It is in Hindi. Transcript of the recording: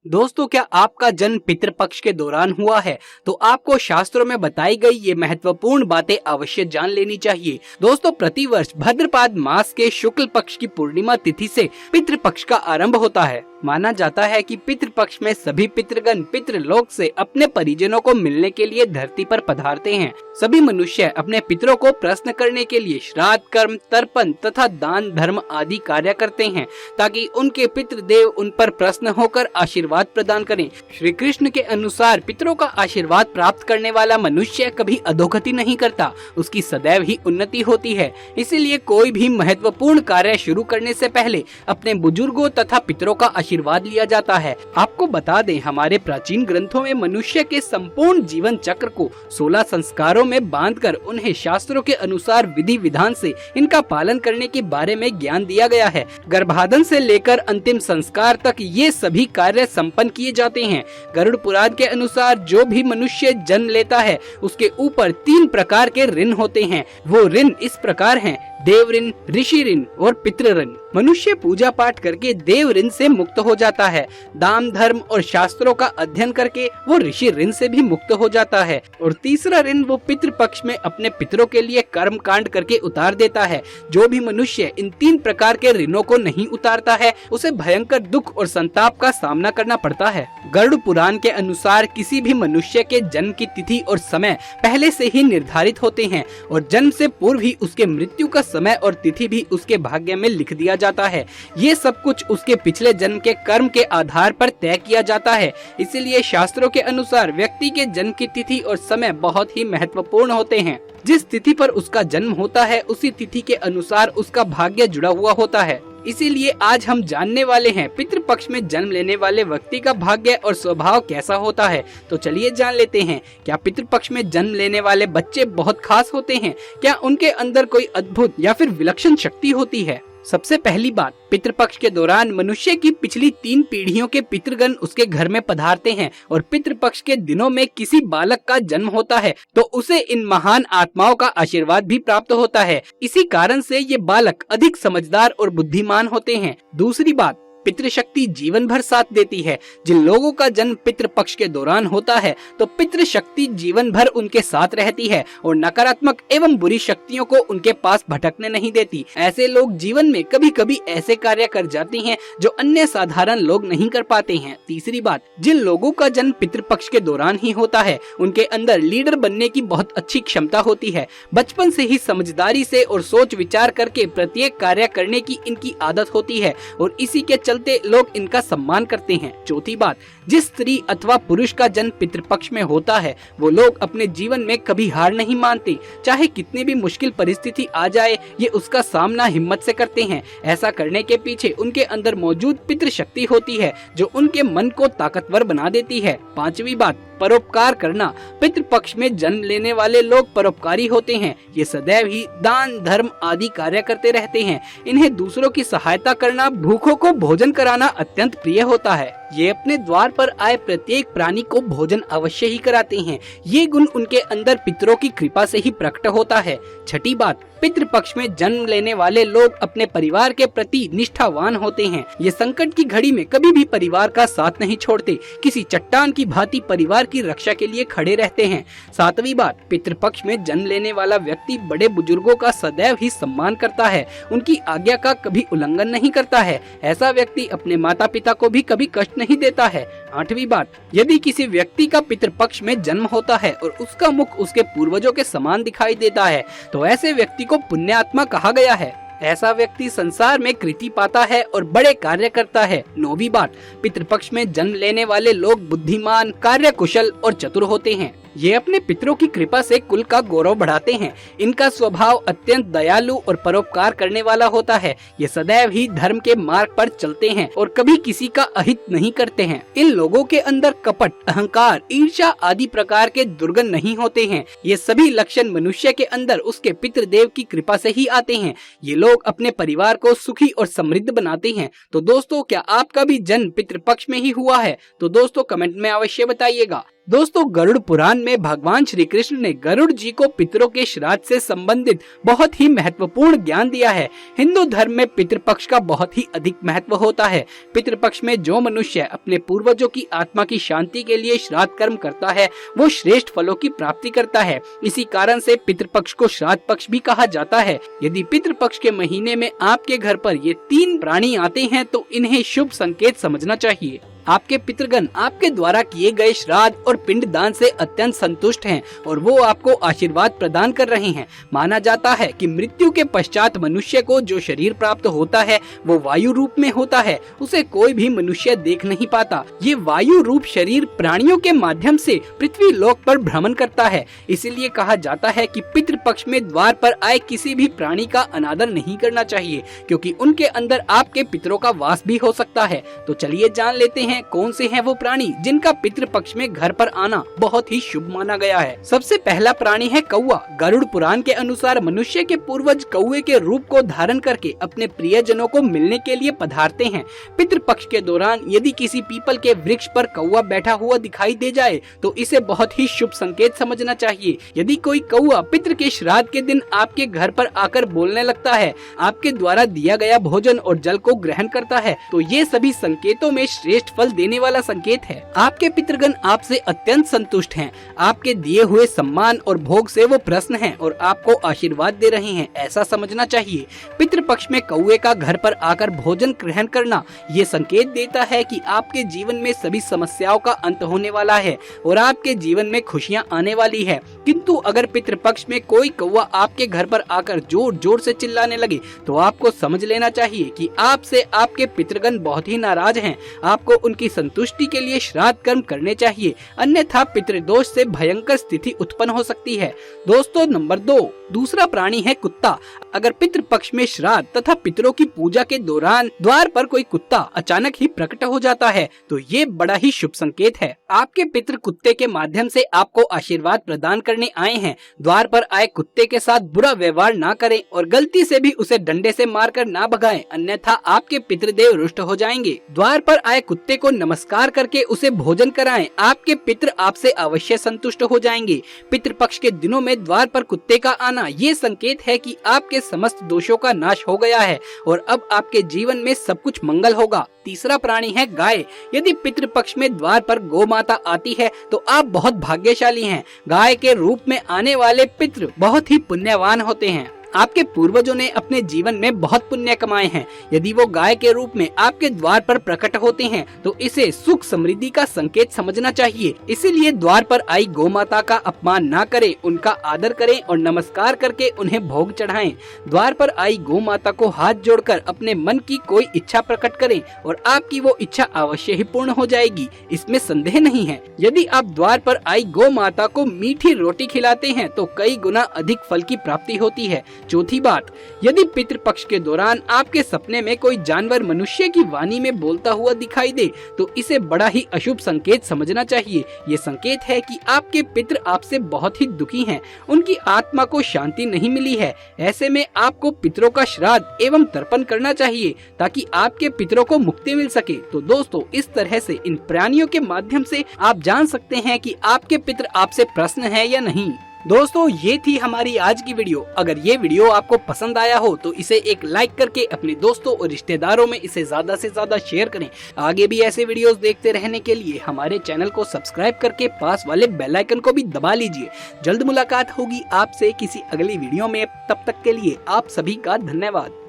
दोस्तों, क्या आपका जन्म पितृपक्ष के दौरान हुआ है तो आपको शास्त्रों में बताई गई ये महत्वपूर्ण बातें अवश्य जान लेनी चाहिए। दोस्तों, प्रतिवर्ष भाद्रपद मास के शुक्ल पक्ष की पूर्णिमा तिथि से पितृपक्ष का आरंभ होता है। माना जाता है कि पितृपक्ष में सभी पितृगण पितृलोक से अपने परिजनों को मिलने के लिए धरती पर पधारते हैं। सभी मनुष्य अपने पितरों को प्रसन्न करने के लिए श्राद्ध, कर्म, तर्पण तथा दान धर्म आदि कार्य करते हैं ताकि उनके पितृदेव उन पर प्रसन्न होकर आशीर्वाद प्रदान करें। श्री कृष्ण के अनुसार पितरों का आशीर्वाद प्राप्त करने वाला मनुष्य कभी अधोगति नहीं करता, उसकी सदैव ही उन्नति होती है। इसीलिए कोई भी महत्वपूर्ण कार्य शुरू करने से पहले अपने बुजुर्गों तथा पितरों का आशीर्वाद लिया जाता है। आपको बता दें, हमारे प्राचीन ग्रंथों में मनुष्य के संपूर्ण जीवन चक्र को 16 संस्कारों में बांधकर उन्हें शास्त्रों के अनुसार विधि विधान से इनका पालन करने के बारे में ज्ञान दिया गया है। गर्भाधान से लेकर अंतिम संस्कार तक ये सभी कार्य संपन्न किए जाते हैं। गरुड़ पुराण के अनुसार जो भी मनुष्य जन्म लेता है उसके ऊपर 3 प्रकार के ऋण होते हैं। वो ऋण इस प्रकार हैं: देव ऋण, ऋषि ऋण और पितृ ऋण। मनुष्य पूजा पाठ करके देव ऋण से मुक्त हो जाता है। दान धर्म और शास्त्रों का अध्ययन करके वो ऋषि ऋण से भी मुक्त हो जाता है। और तीसरा ऋण वो पितृपक्ष में अपने पितरों के लिए कर्म कांड करके उतार देता है। जो भी मनुष्य इन 3 प्रकार के ऋणों को नहीं उतारता है उसे भयंकर दुख और संताप का सामना करना पड़ता है। गरुड़ पुराण के अनुसार किसी भी मनुष्य के जन्म की तिथि और समय पहले से ही निर्धारित होते हैं और जन्म से पूर्व ही उसके मृत्यु का समय और तिथि भी उसके भाग्य में लिख दिया जाता है। ये सब कुछ उसके पिछले जन्म के कर्म के आधार पर तय किया जाता है। इसीलिए शास्त्रों के अनुसार व्यक्ति के जन्म की तिथि और समय बहुत ही महत्वपूर्ण होते हैं। जिस तिथि पर उसका जन्म होता है उसी तिथि के अनुसार उसका भाग्य जुड़ा हुआ होता है। इसीलिए आज हम जानने वाले हैं पितृपक्ष में जन्म लेने वाले व्यक्ति का भाग्य और स्वभाव कैसा होता है। तो चलिए जान लेते हैं, क्या पितृपक्ष में जन्म लेने वाले बच्चे बहुत खास होते हैं? क्या उनके अंदर कोई अद्भुत या फिर विलक्षण शक्ति होती है? सबसे पहली बात, पितृपक्ष के दौरान मनुष्य की पिछली 3 पीढ़ियों के पितृगण उसके घर में पधारते हैं और पितृपक्ष के दिनों में किसी बालक का जन्म होता है तो उसे इन महान आत्माओं का आशीर्वाद भी प्राप्त होता है। इसी कारण से ये बालक अधिक समझदार और बुद्धिमान होते हैं। दूसरी बात, पितृशक्ति जीवन भर साथ देती है। जिन लोगों का जन्म पितृपक्ष के दौरान होता है तो पितृशक्ति जीवन भर उनके साथ रहती है और नकारात्मक एवं बुरी शक्तियों को उनके पास भटकने नहीं देती। ऐसे लोग जीवन में कभी कभी ऐसे कार्य कर जाते हैं जो अन्य साधारण लोग नहीं कर पाते हैं। तीसरी बात, जिन लोगों का जन्म पितृपक्ष के दौरान ही होता है उनके अंदर लीडर बनने की बहुत अच्छी क्षमता होती है। बचपन से ही समझदारी से और सोच विचार करके प्रत्येक कार्य करने की इनकी आदत होती है और इसी के लोग इनका सम्मान करते हैं। चौथी बात, जिस स्त्री अथवा पुरुष का जन्म पितृपक्ष में होता है वो लोग अपने जीवन में कभी हार नहीं मानते। चाहे कितनी भी मुश्किल परिस्थिति आ जाए ये उसका सामना हिम्मत से करते हैं। ऐसा करने के पीछे उनके अंदर मौजूद पितृशक्ति होती है जो उनके मन को ताकतवर बना देती है। पांचवी बात, परोपकार करना। पितृपक्ष में जन्म लेने वाले लोग परोपकारी होते हैं। ये सदैव ही दान धर्म आदि कार्य करते रहते हैं। इन्हें दूसरों की सहायता करना, भूखों को भोजन कराना अत्यंत प्रिय होता है। ये अपने द्वार पर आए प्रत्येक प्राणी को भोजन अवश्य ही कराते हैं। ये गुण उनके अंदर पितरों की कृपा से ही प्रकट होता है। छठी बात, पितृपक्ष में जन्म लेने वाले लोग अपने परिवार के प्रति निष्ठावान होते हैं। ये संकट की घड़ी में कभी भी परिवार का साथ नहीं छोड़ते, किसी चट्टान की भांति परिवार की रक्षा के लिए खड़े रहते हैं। सातवीं बात, पितृपक्ष में जन्म लेने वाला व्यक्ति बड़े बुजुर्गों का सदैव ही सम्मान करता है, उनकी आज्ञा का कभी उल्लंघन नहीं करता है। ऐसा व्यक्ति अपने माता पिता को भी कभी कष्ट नहीं देता है। आठवीं बात, यदि किसी व्यक्ति का पितृपक्ष में जन्म होता है और उसका मुख उसके पूर्वजों के समान दिखाई देता है तो ऐसे व्यक्ति को पुण्यात्मा कहा गया है। ऐसा व्यक्ति संसार में कृति पाता है और बड़े कार्य करता है। नौवीं बात, पितृपक्ष में जन्म लेने वाले लोग बुद्धिमान, कार्यकुशल और चतुर होते हैं। ये अपने पितरों की कृपा से कुल का गौरव बढ़ाते हैं। इनका स्वभाव अत्यंत दयालु और परोपकार करने वाला होता है। ये सदैव ही धर्म के मार्ग पर चलते हैं और कभी किसी का अहित नहीं करते हैं। इन लोगों के अंदर कपट, अहंकार, ईर्ष्या आदि प्रकार के दुर्गुण नहीं होते हैं। ये सभी लक्षण मनुष्य के अंदर उसके पितृदेव की कृपा से ही आते हैं। ये लोग अपने परिवार को सुखी और समृद्ध बनाते हैं। तो दोस्तों, क्या आपका भी जन्म पितृपक्ष में ही हुआ है? तो दोस्तों कमेंट में अवश्य बताइएगा। दोस्तों गरुड़ पुराण में भगवान श्री कृष्ण ने गरुड़ जी को पितरों के श्राद्ध से संबंधित बहुत ही महत्वपूर्ण ज्ञान दिया है। हिंदू धर्म में पितृपक्ष का बहुत ही अधिक महत्व होता है। पितृपक्ष में जो मनुष्य अपने पूर्वजों की आत्मा की शांति के लिए श्राद्ध कर्म करता है वो श्रेष्ठ फलों की प्राप्ति करता है। इसी कारण से पितृपक्ष को श्राद्ध पक्ष भी कहा जाता है। यदि पितृपक्ष के महीने में आपके घर पर ये 3 प्राणी आते हैं तो इन्हें शुभ संकेत समझना चाहिए। आपके पितृगण आपके द्वारा किए गए श्राद्ध और पिंड दान से अत्यंत संतुष्ट हैं और वो आपको आशीर्वाद प्रदान कर रहे हैं। माना जाता है कि मृत्यु के पश्चात मनुष्य को जो शरीर प्राप्त होता है वो वायु रूप में होता है। उसे कोई भी मनुष्य देख नहीं पाता। ये वायु रूप शरीर प्राणियों के माध्यम से पृथ्वी लोक पर भ्रमण करता है। इसीलिए कहा जाता है कि पितृपक्ष में द्वार पर आए किसी भी प्राणी का अनादर नहीं करना चाहिए, क्योंकि उनके अंदर आपके पितरों का वास भी हो सकता है। तो चलिए जान लेते हैं कौन से हैं वो प्राणी जिनका पितृपक्ष में घर पर आना बहुत ही शुभ माना गया है। सबसे पहला प्राणी है कौवा। गरुड़ पुराण के अनुसार मनुष्य के पूर्वज कौवे के रूप को धारण करके अपने प्रियजनों को मिलने के लिए पधारते हैं। पितृपक्ष के दौरान यदि किसी पीपल के वृक्ष पर कौवा बैठा हुआ दिखाई दे जाए तो इसे बहुत ही शुभ संकेत समझना चाहिए। यदि कोई कौवा पितृ के श्राद्ध के दिन आपके घर पर आकर बोलने लगता है, आपके द्वारा दिया गया भोजन और जल को ग्रहण करता है, तो ये सभी संकेतों में श्रेष्ठ फल देने वाला संकेत है। आपके पितृगण आपसे अत्यंत संतुष्ट हैं। आपके दिए हुए सम्मान और भोग से वो प्रसन्न हैं और आपको आशीर्वाद दे रहे हैं, ऐसा समझना चाहिए। पितृपक्ष में कौवे का घर पर आकर भोजन ग्रहण करना ये संकेत देता है कि आपके जीवन में सभी समस्याओं का अंत होने वाला है और आपके जीवन में खुशियां आने वाली है। किंतु अगर पितृपक्ष में कोई कौवा आपके घर पर आकर जोर जोर से चिल्लाने लगे तो आपको समझ लेना चाहिए कि आपसे आपके पितृगण बहुत ही नाराज हैं। आपको उनकी संतुष्टि के लिए श्राद्ध कर्म करने चाहिए, अन्यथा पितृदोष से भयंकर स्थिति उत्पन्न हो सकती है। दोस्तों नंबर 2, दूसरा प्राणी है कुत्ता। अगर पितृपक्ष में श्राद्ध तथा पितरों की पूजा के दौरान द्वार पर कोई कुत्ता अचानक ही प्रकट हो जाता है तो ये बड़ा ही शुभ संकेत है। आपके पितृ कुत्ते के माध्यम से आपको आशीर्वाद प्रदान करने आए हैं। द्वार पर आए कुत्ते के साथ बुरा व्यवहार ना करें और गलती से भी उसे डंडे से मारकर ना भगाएं, अन्यथा आपके पितृदेव रुष्ट हो जाएंगे। द्वार पर आए कुत्ते को नमस्कार करके उसे भोजन कराएं। आपके पितृ आपसे अवश्य संतुष्ट हो जाएंगे। पितृपक्ष के दिनों में द्वार पर कुत्ते का आना ये संकेत है कि आपके समस्त दोषों का नाश हो गया है और अब आपके जीवन में सब कुछ मंगल होगा। तीसरा प्राणी है गाय। यदि पितृपक्ष में द्वार पर गौ माता आती है तो आप बहुत भाग्यशाली हैं। गाय के रूप में आने वाले पितृ बहुत ही पुण्यवान होते हैं। आपके पूर्वजों ने अपने जीवन में बहुत पुण्य कमाए हैं। यदि वो गाय के रूप में आपके द्वार पर प्रकट होते हैं तो इसे सुख समृद्धि का संकेत समझना चाहिए। इसीलिए द्वार पर आई गौ माता का अपमान ना करें, उनका आदर करें और नमस्कार करके उन्हें भोग चढ़ाएं। द्वार पर आई गौ माता को हाथ जोड़कर अपने मन की कोई इच्छा प्रकट करें और आपकी वो इच्छा अवश्य ही पूर्ण हो जाएगी, इसमें संदेह नहीं है। यदि आप द्वार पर आई गौ माता को मीठी रोटी खिलाते हैं तो कई गुना अधिक फल की प्राप्ति होती है। चौथी बात, यदि पितृपक्ष के दौरान आपके सपने में कोई जानवर मनुष्य की वाणी में बोलता हुआ दिखाई दे तो इसे बड़ा ही अशुभ संकेत समझना चाहिए। ये संकेत है कि आपके पितृ आपसे बहुत ही दुखी हैं, उनकी आत्मा को शांति नहीं मिली है। ऐसे में आपको पितरों का श्राद्ध एवं तर्पण करना चाहिए ताकि आपके पितरों को मुक्ति मिल सके। तो दोस्तों इस तरह से इन प्राणियों के माध्यम से आप जान सकते हैं कि आपके पितृ आपसे प्रसन्न है या नहीं। दोस्तों ये थी हमारी आज की वीडियो। अगर ये वीडियो आपको पसंद आया हो तो इसे एक लाइक करके अपने दोस्तों और रिश्तेदारों में इसे ज्यादा से ज्यादा शेयर करें। आगे भी ऐसे वीडियोस देखते रहने के लिए हमारे चैनल को सब्सक्राइब करके पास वाले बेल आइकन को भी दबा लीजिए। जल्द मुलाकात होगी आपसे किसी अगली वीडियो में। तब तक के लिए आप सभी का धन्यवाद।